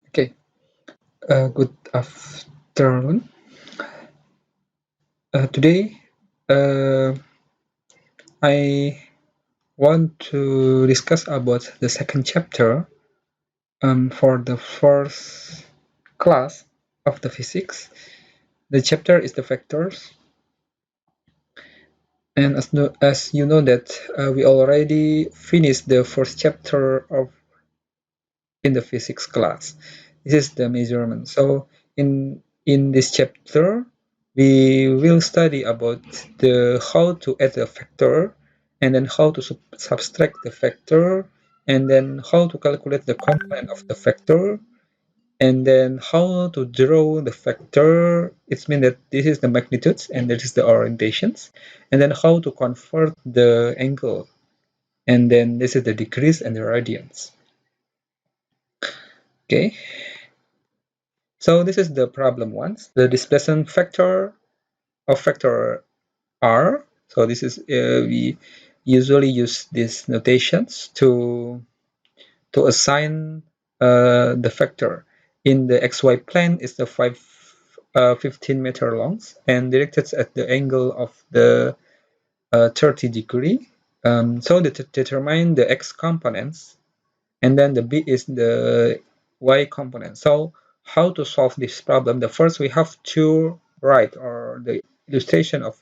Okay, good afternoon. Today, uh, I want to discuss about the second chapter for the first class of the physics. The chapter is the vectors, and as you know that we already finished the first chapter of in the physics class. This is the measurement. So in this chapter, we will study about the how to add a factor, and then how to subtract the factor, and then how to calculate the component of the factor, and then how to draw the factor. It means that this is the magnitudes and this is the orientations, and then how to convert the angle, and then this is the degrees and the radians. Okay. So this is the problem once. The displacement factor of factor r. So this is we usually use these notations to assign the factor. In the xy plane is the 15 meter longs and directed at the angle of the 30 degree. So to determine the x components, and then the b is the y component. So how to solve this problem? The first we have to write or the illustration of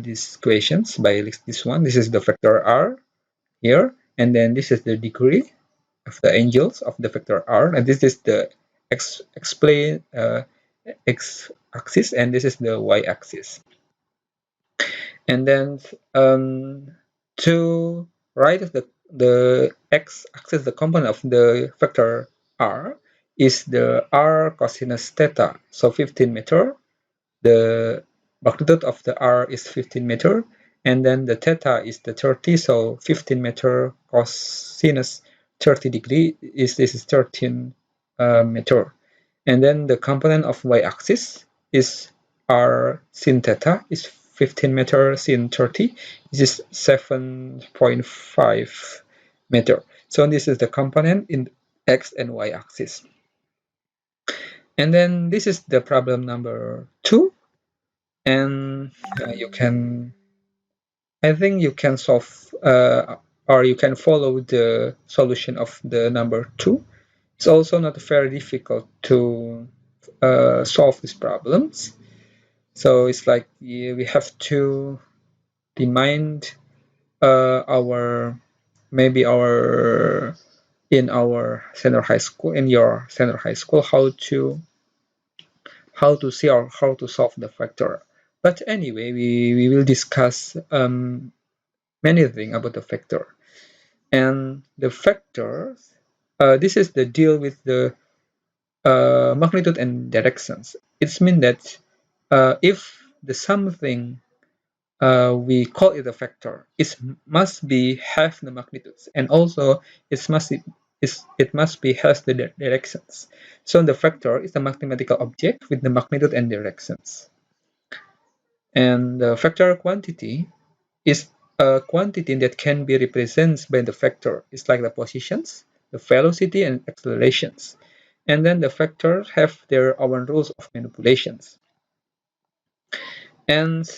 these equations by this one. This is the factor r here, and then this is the degree of the angles of the factor r, and this is the x axis, and this is the y axis. And then to write the x-axis, the component of the vector r is the r cosinus theta, so 15 meter. The magnitude of the r is 15 meter, and then the theta is the 30, so 15 meter cosinus 30 degree this is 13 meter. And then the component of y-axis is r sin theta is 15 meter sin 30. This is 7.5 meter. So this is the component in x and y axis. And then this is the problem number 2. And I think you can solve or you can follow the solution of the number 2. It's also not very difficult to solve these problems. So it's like we have to remind our in our senior high school, in your senior high school, how to see or how to solve the factor. But anyway, we will discuss many things about the factor. And the factors, this is the deal with the magnitude and directions. It means that if the something we call it a factor, it must be have the magnitudes, and also it must be has the directions. So the factor is a mathematical object with the magnitude and directions. And the factor quantity is a quantity that can be represented by the factor. It's like the positions, the velocity, and accelerations. And then the factors have their own rules of manipulations. And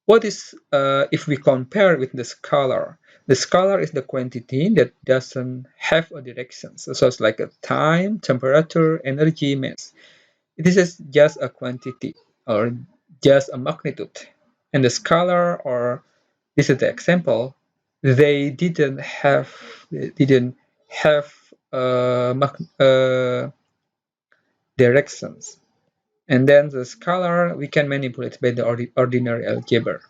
what is if we compare with the scalar? The scalar is the quantity that doesn't have a direction. So it's like a time, temperature, energy, mass. This is just a quantity or just a magnitude. And the scalar, or this is the example, they didn't have directions. And then the scalar we can manipulate by the ordinary algebra.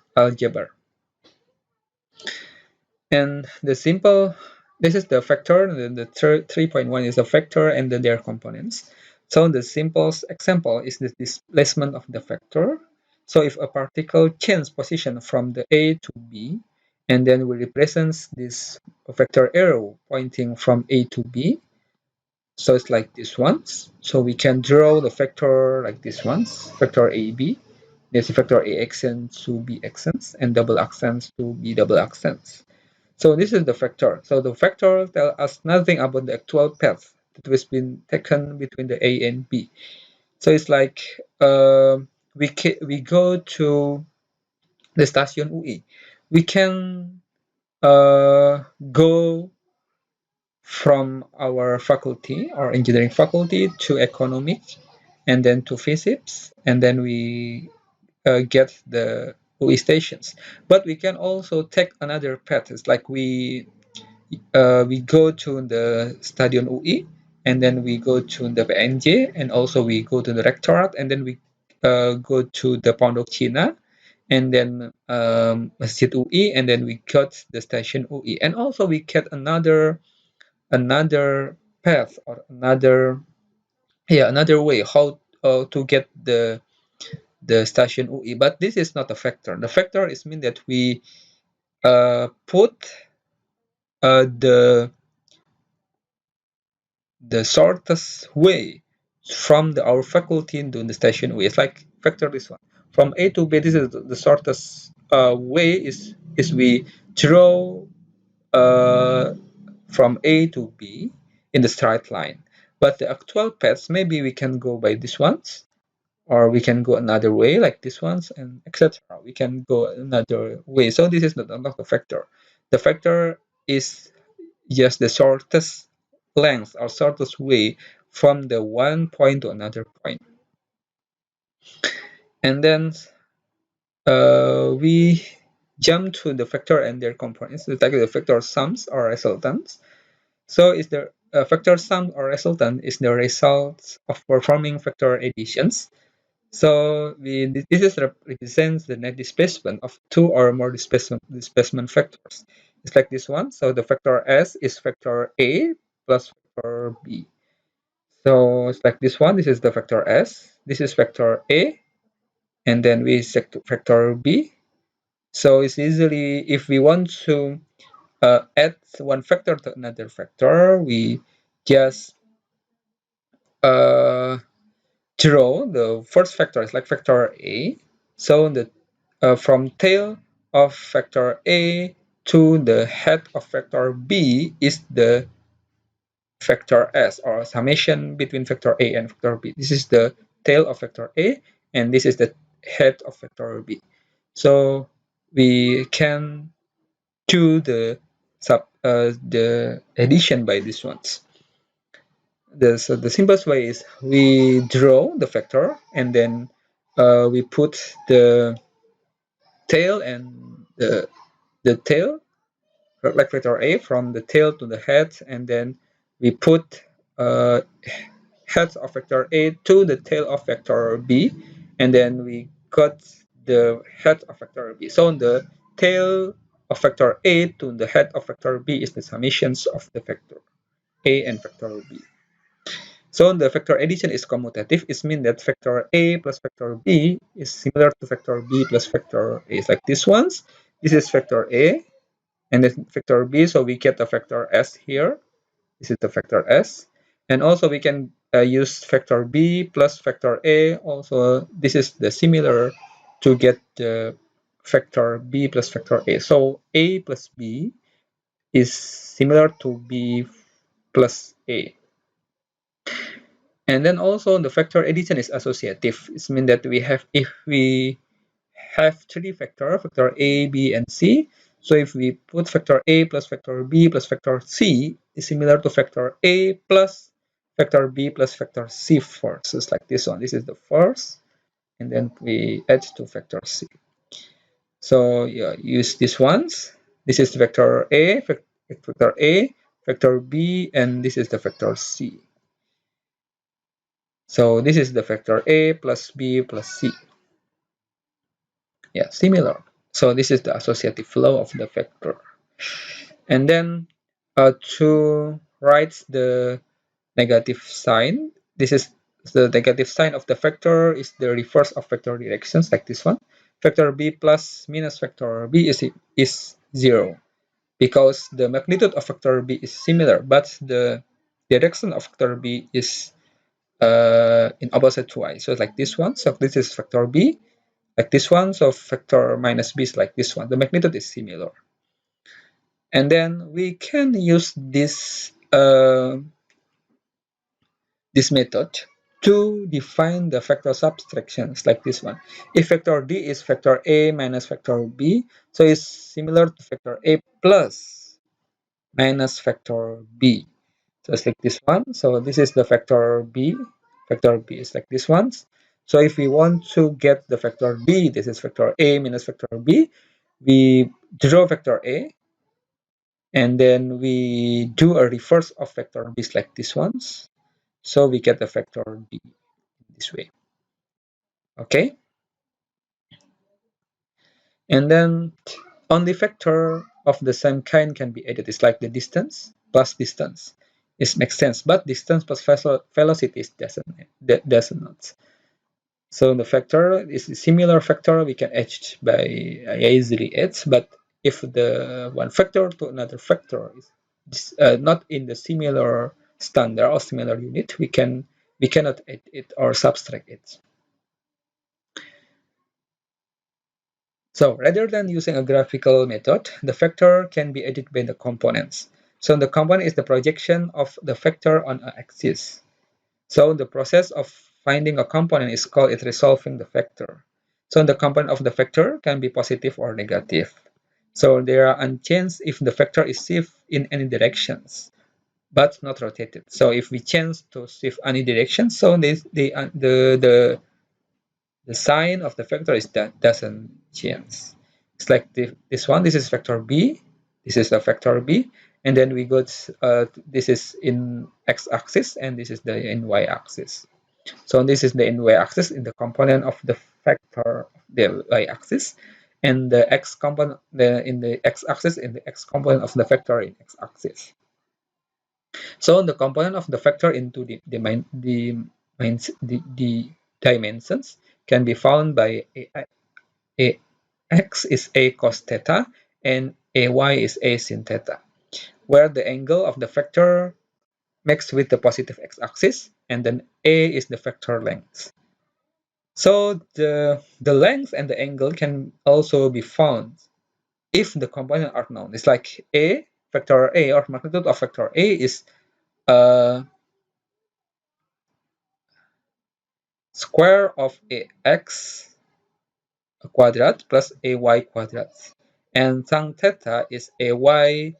And the simple, this is the factor, and the 3.1 is a factor and then their components. So the simplest example is the displacement of the factor. So if a particle changes position from the A to B, and then we represent this vector arrow pointing from A to B, so it's like this ones. So we can draw the vector like this ones, vector AB. There's a vector A accent to B accents and double accents to B double accents. So this is the vector. So the vector tells us nothing about the actual path that has been taken between the A and B. So it's like we go to the station UI. We can go from our faculty or engineering faculty to economics and then to physics, and then we get the UI stations. But we can also take another path. It's like we go to the Stadion UI, and then we go to the PNJ, and also we go to the rectorate, and then we go to the Pondok Cina, and then Masjid UI, and then we got the station UI, and also we get another path or another way how to get the station UI. But this is not a factor. The factor is mean that we put the shortest way from our faculty into the station way. It's like factor this one from A to B. This is the shortest way is we draw uh, from A to B in the straight line. But the actual paths, maybe we can go by these ones, or we can go another way like this ones, and etc. We can go another way. So this is not the factor. The factor is just the shortest length or shortest way from the one point to another point. And then we jump to the factor and their components. It's like the factor sums or resultants. So is the factor sum or resultant is the result of performing factor additions. So this is represents the net displacement of two or more displacement factors. It's like this one. So the factor S is factor A plus factor B. So it's like this one. This is the factor S. This is factor A, and then we set factor B. So it's easily, if we want to add one factor to another factor, we just uh, draw the first factor is like factor A. So the from tail of factor A to the head of factor B is the factor S, or summation between factor A and factor B. This is the tail of factor A, and this is the head of factor B. So we can do the addition by these ones. So the simplest way is we draw the factor, and then we put the tail and the tail like factor A from the tail to the head, and then we put head of vector A to the tail of vector B, and then we got the head of vector B. So the tail of vector A to the head of vector B is the summations of the vector A and vector B. So the vector addition is commutative. It means that vector A plus vector B is similar to vector B plus vector A. It's like this ones. This is vector A, and then vector B. So we get the vector S here. This is the vector S. And also we can use vector B plus vector A. Also, this is the similar to get the vector B plus vector A. So A plus B is similar to B plus A. And then also the vector addition is associative. It means that if we have three vector A, B, and C. So if we put vector A plus vector B plus vector C is similar to vector A plus vector B plus vector C first. So it's like this one. This is the first, and then we add to vector C. So yeah, use these ones. This is vector A, vector B, and this is the vector C. So this is the vector A plus B plus C. Yeah, similar. So this is the associative flow of the vector. And then to write the negative sign, this is the negative sign of the vector is the reverse of vector directions, like this one. Vector B plus minus vector B is 0, because the magnitude of vector B is similar, but the direction of vector B is in opposite y. So like this one. So this is vector B, like this one. So vector minus B is like this one. The magnitude is similar. And then we can use this method to define the vector subtractions like this one. If vector D is vector A minus vector B, so it's similar to vector A plus minus vector B. So it's like this one. So this is the vector B. Vector B is like this one. So if we want to get the vector B, this is vector A minus vector B, we draw vector A, and then we do a reverse of vector B like this ones. So we get the vector B this way. Okay. And then only vector of the same kind can be added. It's like the distance plus distance. It makes sense, but distance plus velocity doesn't not. So the vector is a similar vector we can edge by easily edge, but if the one vector to another vector is not in the similar standard or similar unit, we cannot add it or subtract it. So rather than using a graphical method, the vector can be added by the components. So the component is the projection of the vector on an axis. So the process of finding a component is called resolving the vector. So the component of the vector can be positive or negative. So they are unchanged if the vector is shift in any directions, but not rotated. So if we change to shift any direction, so the sign of the vector is that doesn't change. It's like this one. This is vector B. This is the vector B, and then we got this is in x-axis, and this is the in y-axis. So this is the in y-axis in the component of the vector of the y-axis, and the x component in the x-axis in the x component of the vector in x-axis. So the component of the vector into the dimensions can be found by a x is a cos theta and a y is a sin theta, where the angle of the vector mixed with the positive x-axis, and then a is the vector length. So the length and the angle can also be found if the components are known. It's like a vector a or magnitude of vector a is square of ax quadrat plus ay quadrat, and tan theta is ay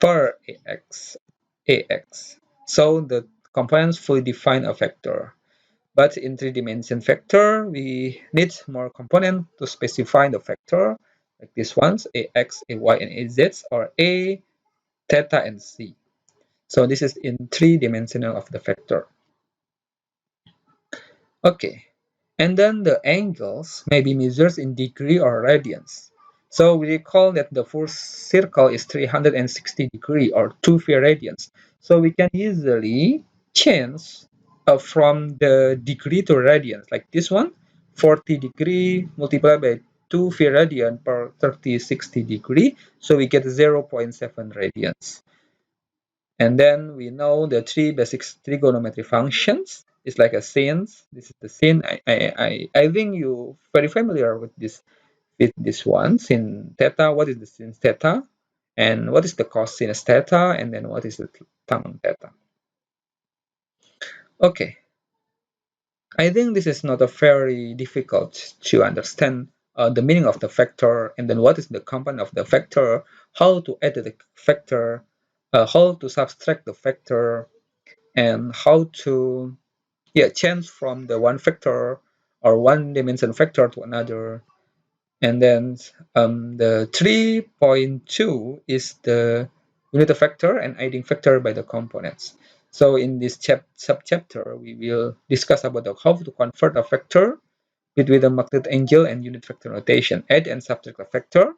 per ax. So the components fully define a vector. But in three-dimension vector, we need more component to specify the vector, like these ones, ax, ay, and az, or a, theta, and c. So this is in three-dimensional of the vector. Okay, and then the angles may be measured in degree or radians. So we recall that the first circle is 360 degree or 2 radians. So we can easily change from the degree to radians, like this one, 40 degree multiplied by 2 radian per 3060 degree. So we get 0.7 radians. And then we know the three basic trigonometry functions. It's like a sin. This is the sin. I think you very familiar with this one. Sin theta. What is the sin theta? And what is the cosinus theta? And then what is the tan theta? Okay. I think this is not a very difficult to understand the meaning of the vector, and then what is the component of the vector, how to add the vector, how to subtract the vector, and how to change from the one vector or one dimension vector to another. And then the 3.2 is the unit vector and adding vector by the components. So in this sub-chapter, we will discuss about how to convert a vector between the magnetic angle and unit vector notation, add and subtract a vector,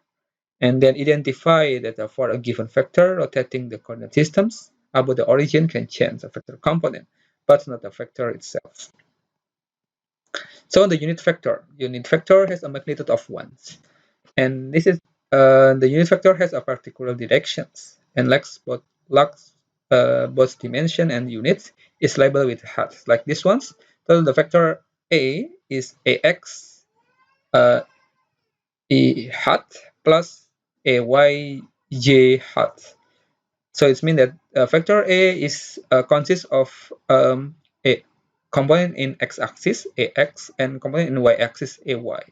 and then identify that for a given vector rotating the coordinate systems about the origin can change the vector component, but not the vector itself. So the unit vector has a magnitude of 1, and this is the unit vector has a particular directions and lacks both dimension and units is labeled with hats like this ones. So the vector a is ax e hat plus ay j hat. So it means that vector A is consists of a component in x-axis ax and component in y-axis ay,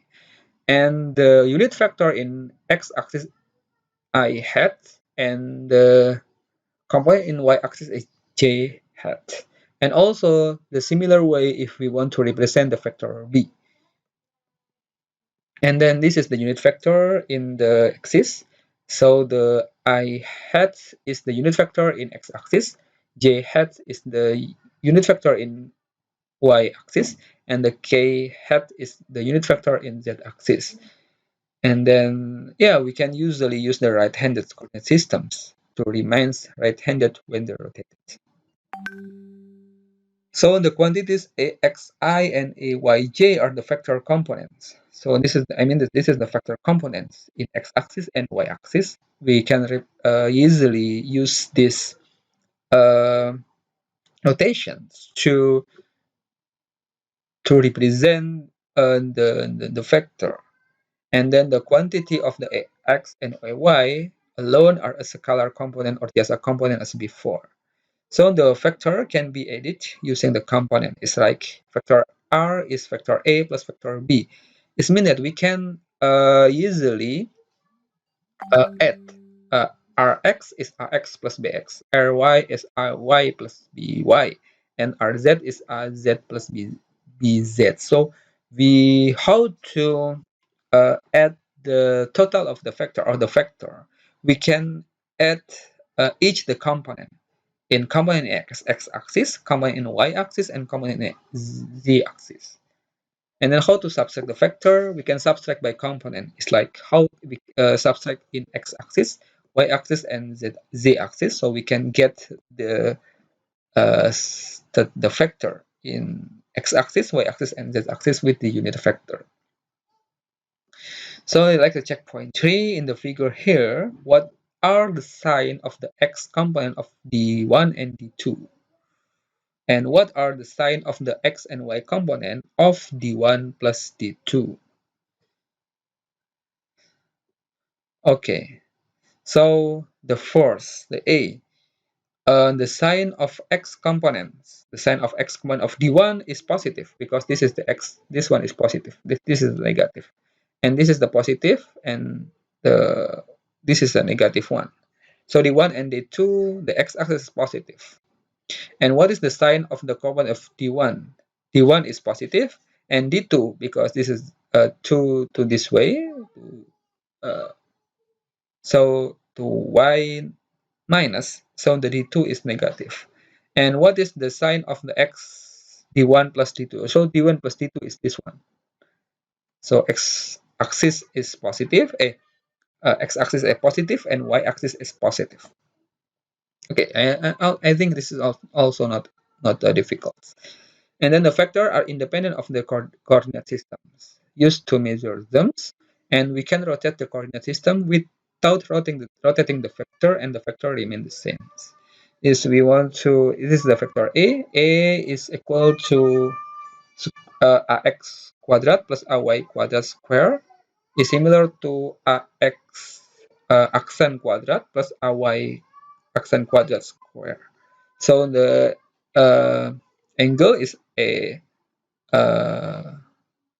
and the unit vector in x-axis I hat and the component in y-axis is j hat. And also the similar way if we want to represent the vector b. And then this is the unit vector in the axis. So the I hat is the unit vector in x-axis, j hat is the unit vector in y-axis, and the k hat is the unit vector in z-axis. And then, yeah, we can usually use the right-handed coordinate systems to remain right-handed when they're rotated. So the quantities axi and ayj are the vector components. So this is, this is the vector components in x-axis and y-axis. We can easily use these notations to represent the vector. And then the quantity of the x and y alone are a scalar component or just a component as before. So the vector can be added using the component. It's like vector r is vector a plus vector b. It means that we can easily add rx is rx plus bx, ry is ry plus by, and rz is rz plus bz. So we how to add the total of the vector or the vector. We can add each the component in component x-axis, component in y-axis, and component in z-axis. And then how to subtract the vector? We can subtract by component. It's like how we subtract in x-axis, y-axis, and z-axis. So we can get the vector in x-axis, y-axis, and z-axis with the unit vector. So I like to check point 3 in the figure here. What are the sign of the x component of d1 and d2? And what are the sign of the x and y component of d1 plus d2? Okay, so the first, the A, the sign of x components, the sign of x component of d1 is positive because this is the x, this one is positive, this is negative, and this is the positive, and this is the negative one. So d1 and d2, the x-axis is positive. And what is the sign of the component of d1? d1 is positive, and d2, because this is 2 to this way, uh, so to y minus, so the d2 is negative. And what is the sign of the x d1 plus d2? So d1 plus d2 is this one. So x-axis is positive, x-axis is positive, and y-axis is positive. Okay, I think this is also not difficult. And then the vectors are independent of the coordinate systems used to measure them, and we can rotate the coordinate system without rotating the vector, and the vector remain the same. Is we want to, this is the vector a is equal to ax quadrat plus ay quadrat square is similar to ax accent quadrat plus ay accent quadrat square. So the angle is a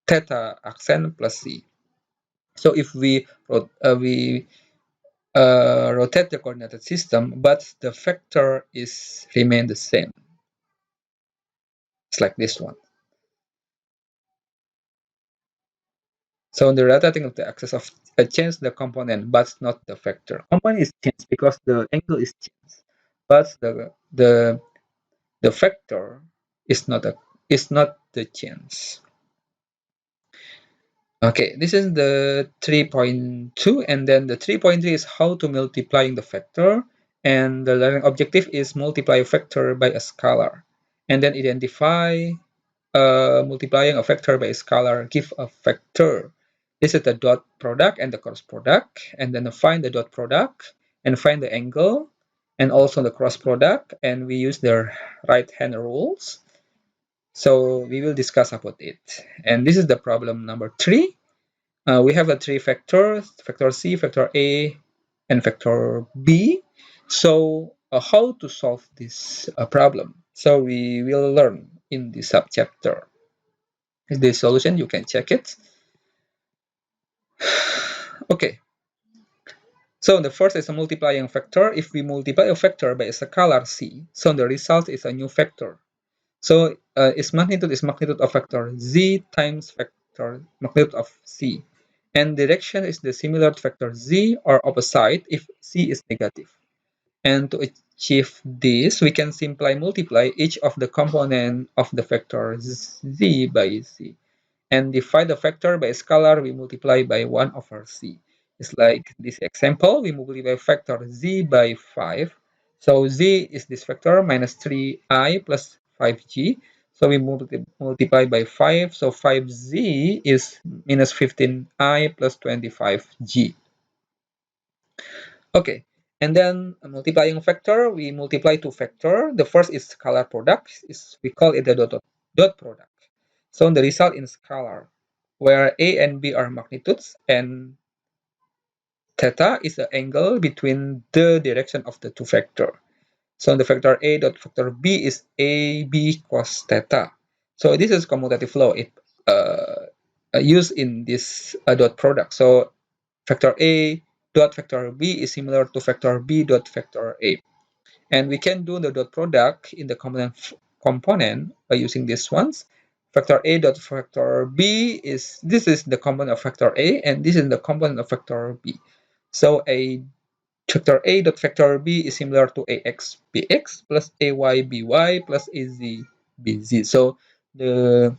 theta accent plus c. So if we rotate the coordinate system, but the vector is remain the same. It's like this one. So the rotating of the axis of change the component, but not the vector. Component is changed because the angle is changed, but the vector is not the change. Okay, this is the 3.2, and then the 3.3 is how to multiplying the vector, and the learning objective is multiply a vector by a scalar, and then identify multiplying a vector by a scalar, give a vector. This is the dot product and the cross product, and then find the dot product and find the angle, and also the cross product, and we use the right hand rules. So we will discuss about it. And this is the problem number 3. We have the 3 vectors, vector c, vector a, and vector b. So how to solve this problem? So we will learn in the subchapter. The solution, you can check it. Okay, so the first is a multiplying factor. If we multiply a factor by a scalar c, so the result is a new factor. So its magnitude is magnitude of vector z times vector magnitude of c. And direction is the similar to vector z or opposite if c is negative. And to achieve this, we can simply multiply each of the component of the vector z by z. And divide the factor by a scalar, we multiply by 1 over c. It's like this example, we multiply factor z by 5. So z is this factor minus 3i plus 5g. So we multiply by 5. So 5z is minus 15i plus 25g. Okay, and then a multiplying factor, we multiply two factor. The first is scalar product. We call it the dot product. So the result in scalar, where a and b are magnitudes and theta is the angle between the direction of the two factor. So the factor a dot factor b is ab cos theta. So this is commutative law. It used in this dot product. So factor a dot factor b is similar to factor b dot factor a. And we can do the dot product in the component by using these ones. Factor a dot factor b is, this is the component of factor a, and this is the component of factor b. So a factor a dot factor b is similar to ax bx plus ay by plus az bz. So the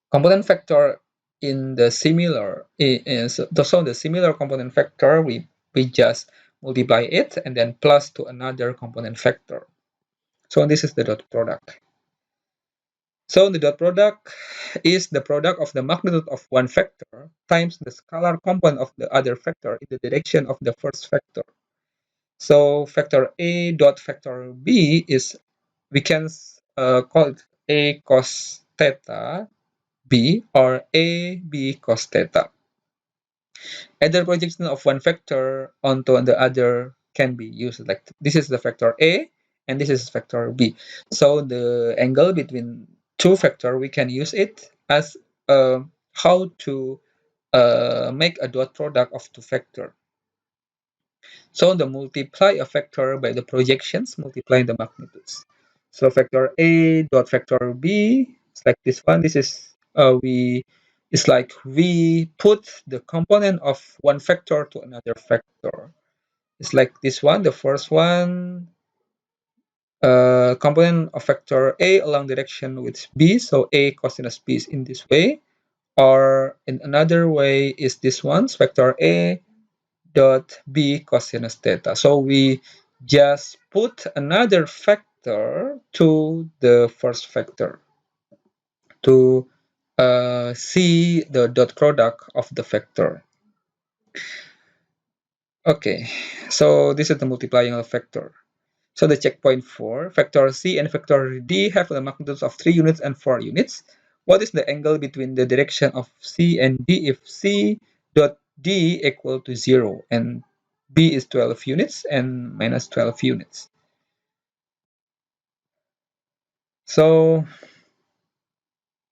component factor in the similar is so the similar component factor, we just multiply it and then plus to another component factor. So this is the dot product. So the dot product is the product of the magnitude of one factor times the scalar component of the other factor in the direction of the first factor. So factor a dot factor b is, we can call it a cos theta b or a b cos theta. Either projection of one factor onto the other can be used. Like this is the factor a and this is factor b. So the angle between two factor, we can use it as how to make a dot product of two factor. So the multiply a factor by the projections, multiply the magnitudes. So factor a dot factor b, it's like this one. This is it's like we put the component of one factor to another factor. It's like this one, the first one, component of factor a along direction with b. So a cosinus b is in this way, or in another way is this one, factor a dot b cosinus theta. So we just put another factor to the first factor to see the dot product of the factor. Okay, so this is the multiplying of factor. So the checkpoint for factor c and factor d have the magnitudes of 3 units and 4 units. What is the angle between the direction of c and d if c dot d equal to 0 and b is 12 units and minus 12 units? So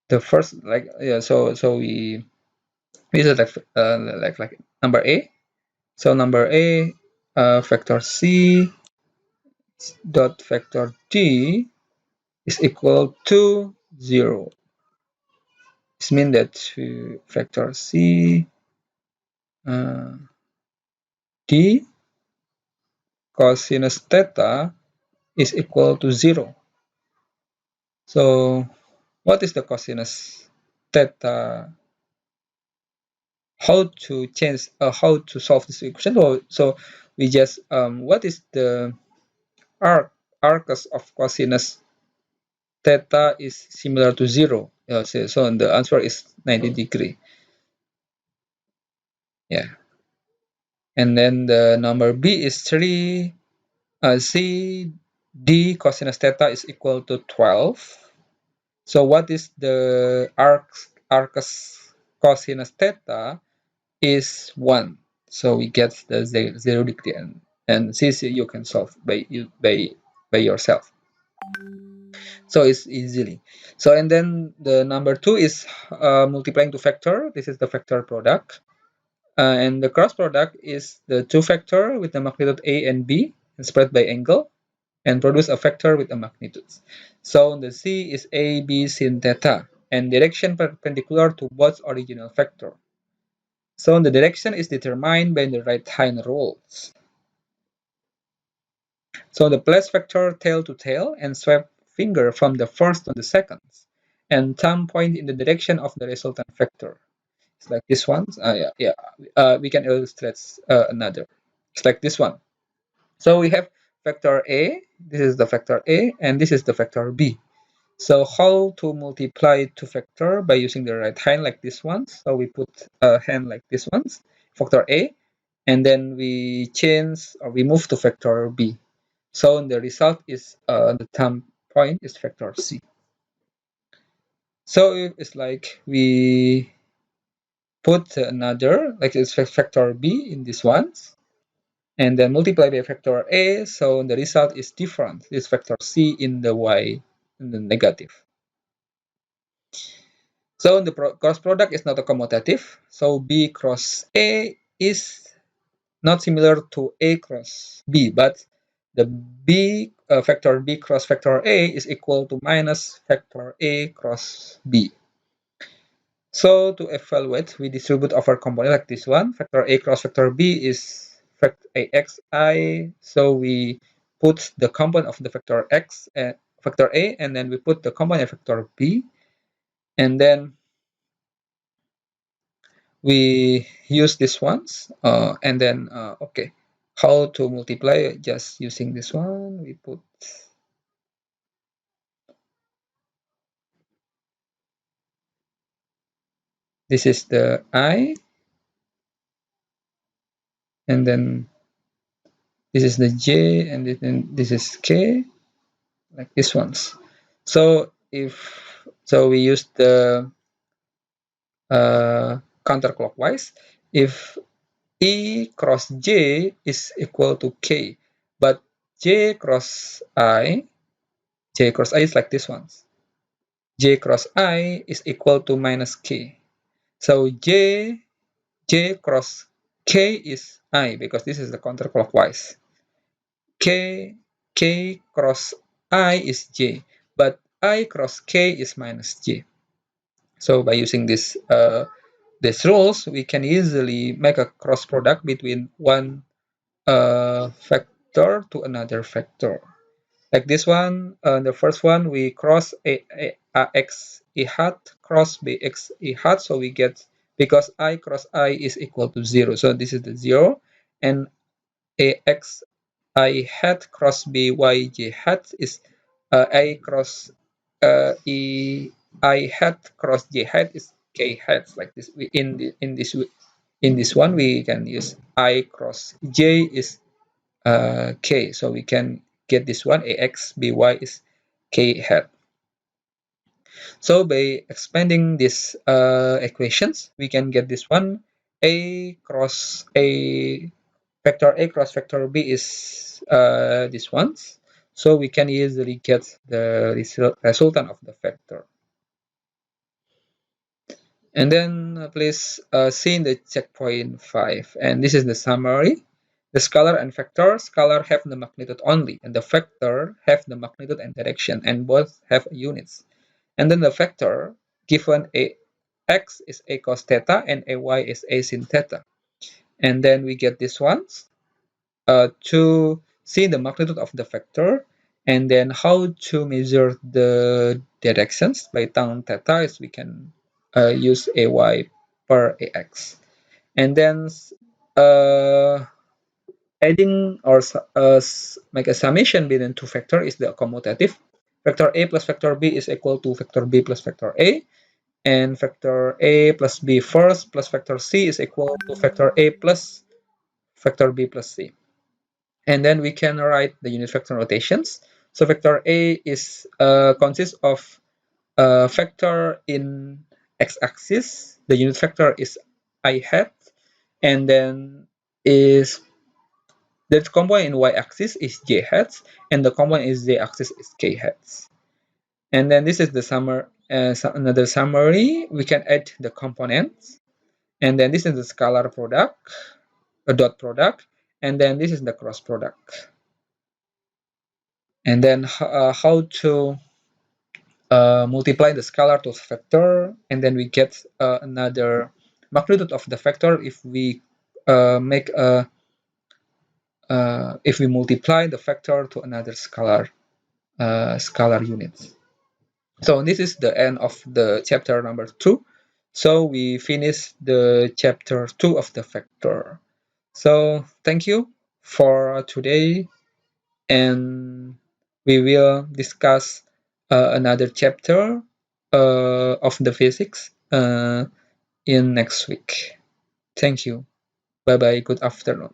the first, like, yeah, so we this is like number a. So number a, factor c dot factor d is equal to 0. This means that factor c uh, d cosinus theta is equal to 0. So what is the cosinus theta? How to change, how to solve this equation? So we just what is the arcus of cosinus theta is similar to 0. So the answer is 90 degree. Yeah, and then the number b is 3. C d cosinus theta is equal to 12. So what is the arcus cosinus theta is 1. So we get the 0 degree, and this you can solve by yourself. So it's easily. So and then the number 2 is multiplying two factor. This is the factor product. And the cross product is the two factor with the magnitude A and B and spread by angle and produce a factor with a magnitude. So the C is A, B sin theta and direction perpendicular to both original factor. So the direction is determined by the right hand rules. So the place factor tail to tail and swipe finger from the first to the second and thumb point in the direction of the resultant factor. It's like this one. We can illustrate another. It's like this one. So we have factor A. This is the factor A, and this is the factor B. So how to multiply two factor by using the right hand like this one. So we put a hand like this one, factor A, and then we change or we move to factor B. So the result is the thumb point is factor C. So it's like we put another like it's factor B in this one and then multiply by factor A, so the result is different. This factor C in the Y in the negative. So the cross product is not a commutative, so B cross A is not similar to A cross B, but the B factor B cross factor A is equal to minus factor A cross B. So to evaluate, we distribute over component like this one. Factor A cross factor B is factor AXI. So we put the component of the factor X, factor A, and then we put the component factor B. And then we use this ones. And then, okay, how to multiply? Just using this one. We put this is the I. And then this is the J, and then this is K, like this ones. So we use the counterclockwise. If E cross J is equal to K, but J cross I is like this ones. J cross I is equal to minus K. So J cross K is I because this is the counterclockwise. K cross I is J, but I cross K is minus J. So by using these rules, we can easily make a cross product between one factor to another factor. Like this one, the first one, we cross x e hat cross bx e hat, so we get, because I cross I is equal to 0, so this is the 0, and ax I hat cross by j hat is I cross e I hat cross j hat is k hat, like this. In this one we can use I cross j is k, so we can get this one ax by is k hat. So by expanding these equations, we can get this one a cross a vector a cross vector b is this ones. So we can easily get the resultant of the vector. And then please see in the checkpoint 5. And this is the summary. The scalar and vector. Scalar have the magnitude only, and the vector have the magnitude and direction, and both have units. And then the vector given a x is a cos theta and a y is a sin theta. And then we get this ones to see the magnitude of the vector, and then how to measure the directions by tan theta is we can use ay per ax. And then uh, adding or make a summation between two vector is the commutative. Vector a plus vector b is equal to vector b plus vector a, and vector a plus b first plus vector c is equal to vector a plus vector b plus c. And then we can write the unit vector notations. So vector a is consists of vector in x-axis. The unit vector is I hat, and then is the component in y-axis is j hats, and the component in z-axis is k hats. And then this is the another summary. We can add the components, and then this is the scalar product, a dot product, and then this is the cross product. And then how to multiply the scalar to vector, and then we get another magnitude of the vector if we make a if we multiply the vector to another scalar units. So this is the end of the chapter number 2. So we finish the chapter 2 of the vector. So thank you for today, and we will discuss another chapter of the physics in next week. Thank you. Bye bye. Good afternoon.